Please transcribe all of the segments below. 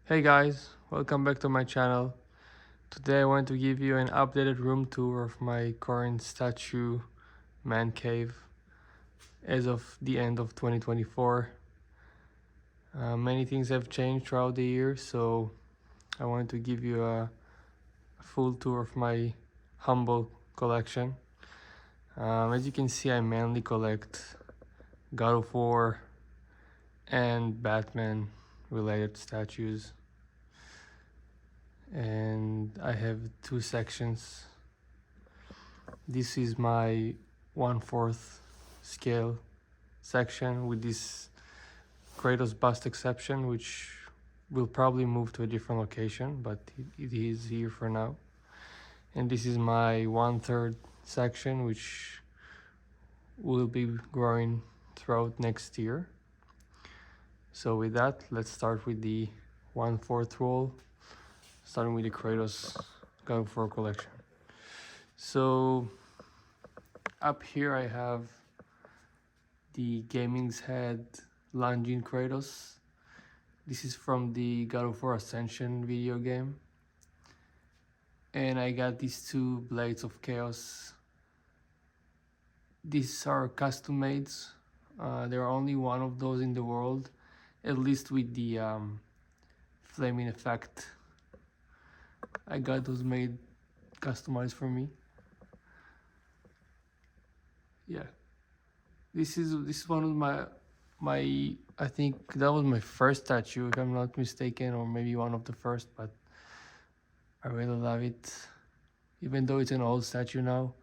Hey guys, welcome back to my channel. Today I want to give you an updated room tour of my current statue man cave as of the end of 2024. Many things have changed throughout the year, so I wanted to give you a full tour of my humble collection. As you can see, I mainly collect God of War and Batman related statues. And I have two sections. This is my 1/4 scale section with this Kratos bust exception, which will probably move to a different location, but it is here for now. And this is my 1/3 section, which will be growing throughout next year. So with that, let's start with the 1/4 wall, starting with the Kratos God of War collection. So up here I have the Gaming's Head lunging Kratos. This is from the God of War Ascension video game. And I got these two Blades of Chaos. These are custom made. There are only one of those in the world, at least with the flaming effect. I got those made customized for me. Yeah, this is one of my I think that was my first statue, if I'm not mistaken, or maybe one of the first, but I really love it. Even though it's an old statue now,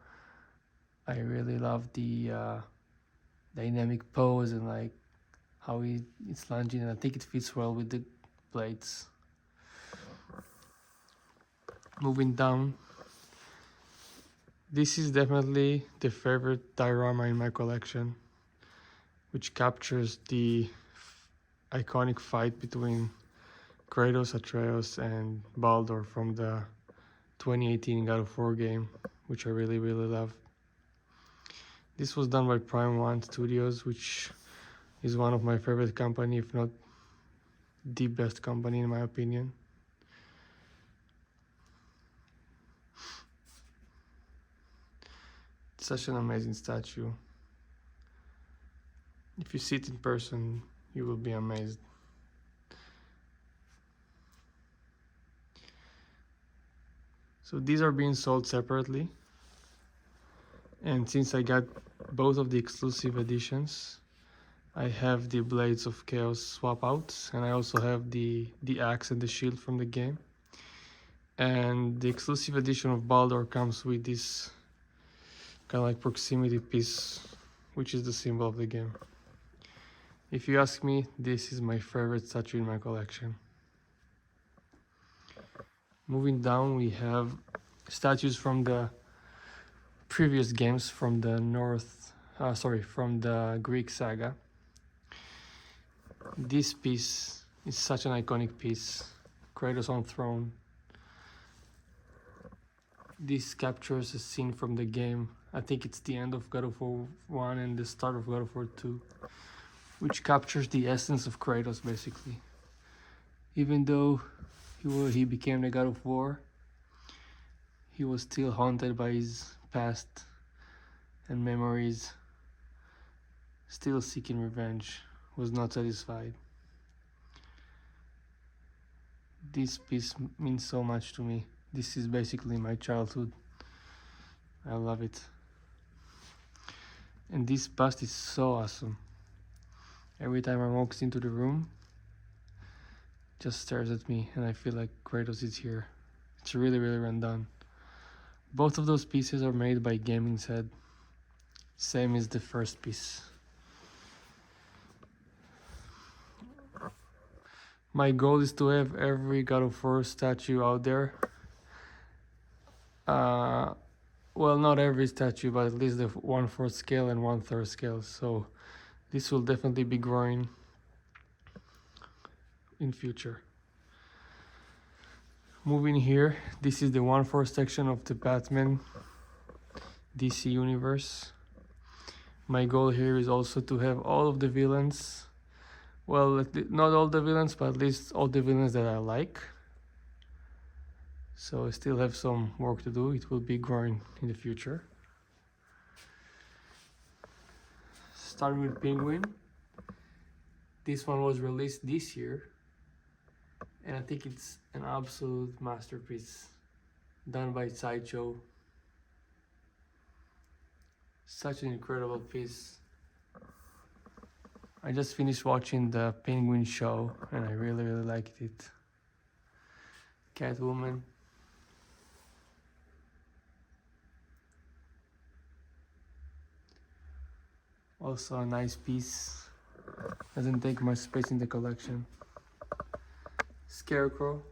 I really love the dynamic pose and like how it's lunging, and I think it fits well with the blades. Moving down, this is definitely the favorite diorama in my collection, which captures the iconic fight between Kratos, Atreus, and Baldur from the 2018 God of War game, which I really love. This was done by Prime One Studios, which is one of my favorite company, if not the best company in my opinion. It's such an amazing statue. If you see it in person, you will be amazed. So these are being sold separately, and since I got both of the exclusive editions, I have the Blades of Chaos swap outs, and I also have the axe and the shield from the game. And the exclusive edition of Baldur comes with this kind of like proximity piece, which is the symbol of the game. If you ask me, this is my favorite statue in my collection. Moving down, we have statues from the previous games from the from the Greek saga. This piece is such an iconic piece. Kratos on throne. This captures a scene from the game. I think it's the end of God of War 1 and the start of God of War 2, which captures the essence of Kratos basically. Even though he became the God of War, he was still haunted by his past and memories, still seeking revenge, was not satisfied. This piece means so much to me. This is basically my childhood. I love it. And this bust is so awesome. Every time I walk into the room, just stares at me and I feel like Kratos is here. It's really well done. Both of those pieces are made by Gaming's Head. Same as the first piece. My goal is to have every God of War statue out there. Well, not every statue, but at least the 1/4 scale and 1/3 scale. So this will definitely be growing in future. Moving here, this is the 1/4 section of the Batman DC universe. My goal here is also to have all of the villains Well, not all the villains, but at least all the villains that I like. So I still have some work to do. It will be growing in the future. Starting with Penguin. This one was released this year, and I think it's an absolute masterpiece done by Sideshow. Such an incredible piece. I just finished watching the Penguin show and I really liked it. Catwoman. Also a nice piece. Doesn't take much space in the collection. Scarecrow.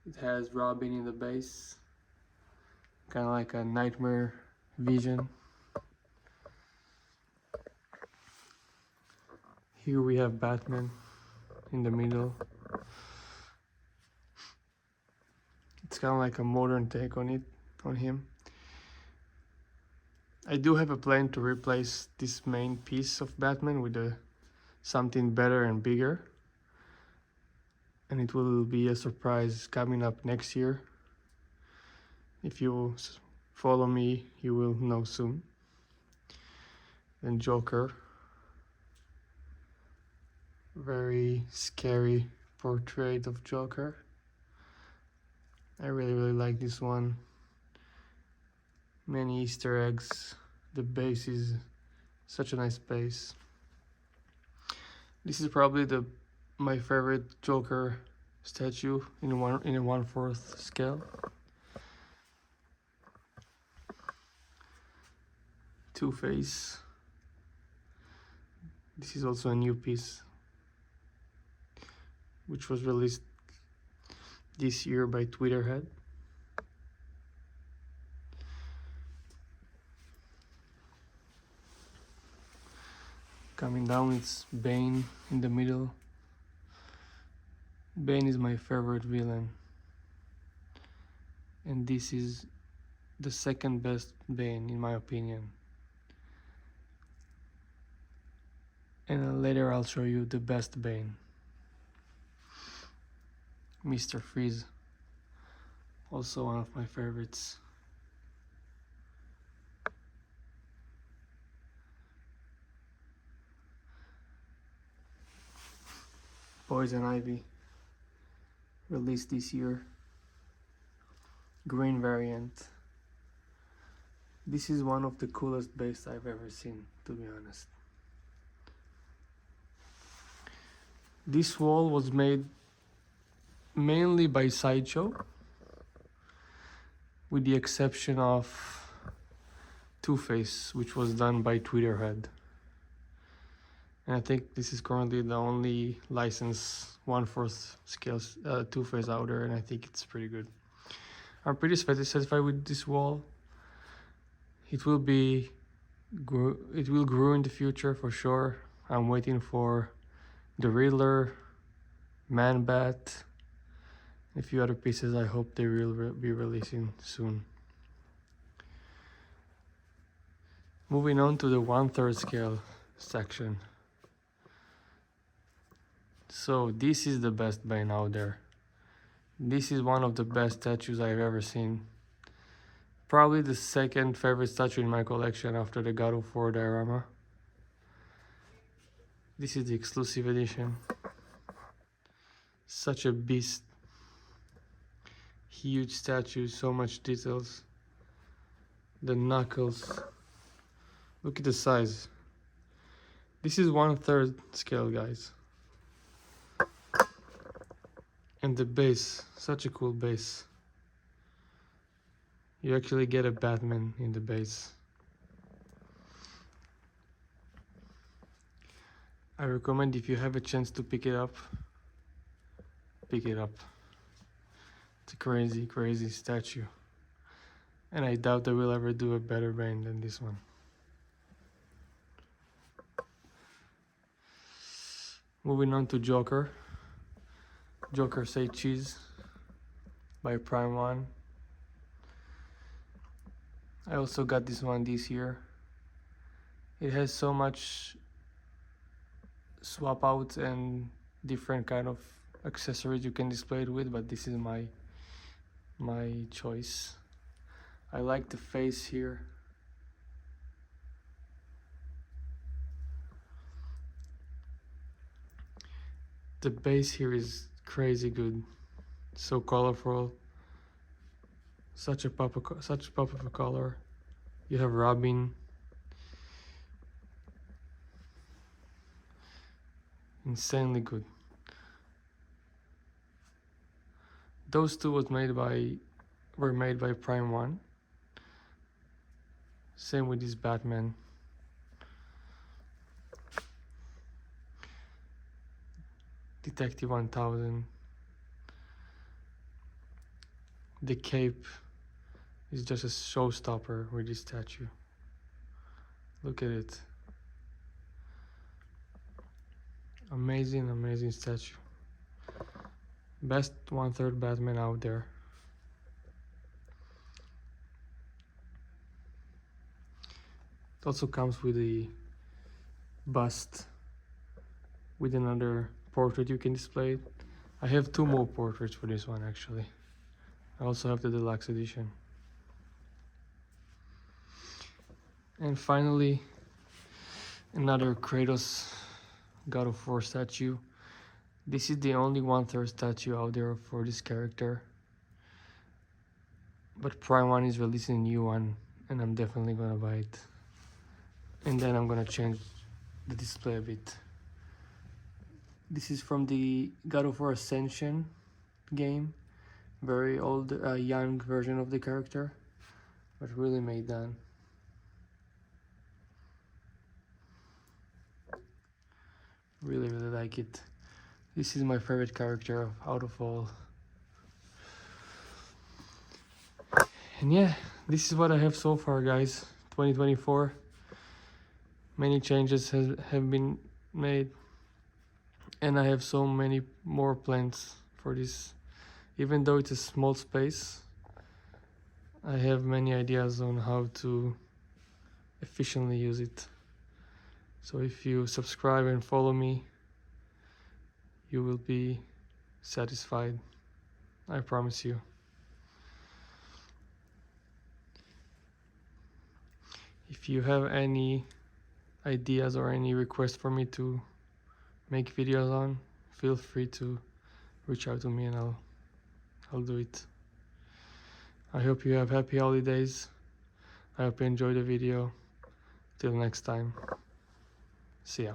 It has Robin in the base. Kind of like a nightmare vision. Here we have Batman in the middle. It's kind of like a modern take on him. I do have a plan to replace this main piece of Batman with something better and bigger. And it will be a surprise coming up next year. If you follow me, you will know soon. And Joker. Very scary portrait of Joker. I really like this one. Many Easter eggs. The base is such a nice base. This is probably my favorite Joker statue in a 1/4 scale. Two-Face. This is also a new piece, which was released this year by Twitterhead. Coming down, it's Bane in the middle. Bane is my favorite villain, and this is the second best Bane in my opinion. And later I'll show you the best Bane. Mr. Freeze, also one of my favorites. Poison Ivy, released this year. Green variant. This is one of the coolest bases I've ever seen, to be honest. This wall was made mainly by Sideshow, with the exception of Two-Face, which was done by Twitterhead. And I think this is currently the only licensed 1/4 scale Two-Face out there, and I think it's pretty good. I'm pretty satisfied with this wall. It will grow in the future for sure. I'm waiting for the Riddler, Man-Bat, a few other pieces. I hope they will be releasing soon. Moving on to the 1/3 scale section. So this is the best Bane out there. This is one of the best statues I've ever seen. Probably the second favorite statue in my collection after the God of War diorama. This is the exclusive edition. Such a beast. Huge statue, so much details. The knuckles. Look at the size. This is 1/3 scale, guys. And the base, such a cool base. You actually get a Batman in the base. I recommend, if you have a chance to pick it up, pick it up. It's a crazy statue. And I doubt they will ever do a better Bane than this one. Moving on to Joker. Joker Say Cheese by Prime One. I also got this one this year. It has so much swap out and different kind of accessories you can display it with, but this is my choice. I like the face here. The base here is crazy good, so colorful, such a pop of a color. You have Robin, insanely good. Those two were made by Prime 1. Same with this Batman. Detective 1000. The cape is just a showstopper with this statue. Look at it. Amazing, amazing statue. Best 1/3 Batman out there. It also comes with a bust with another portrait you can display it. I have 2 more portraits for this one actually. I also have the deluxe edition. And finally, another Kratos God of War statue. This is the only 1/3 statue out there for this character. But Prime 1 is releasing a new one, and I'm definitely gonna buy it. And then I'm gonna change the display a bit. This is from the God of War Ascension game. Very old, young version of the character, but really made done. Really, really like it. This is my favorite character out of all. And yeah, this is what I have so far, guys. 2024. Many changes have been made, and I have so many more plans for this. Even though it's a small space, I have many ideas on how to efficiently use it. So if you subscribe and follow me, you will be satisfied. I promise you. If you have any ideas or any requests for me to make videos on, feel free to reach out to me and I'll do it. I hope you have happy holidays. I hope you enjoyed the video. Till next time. See ya.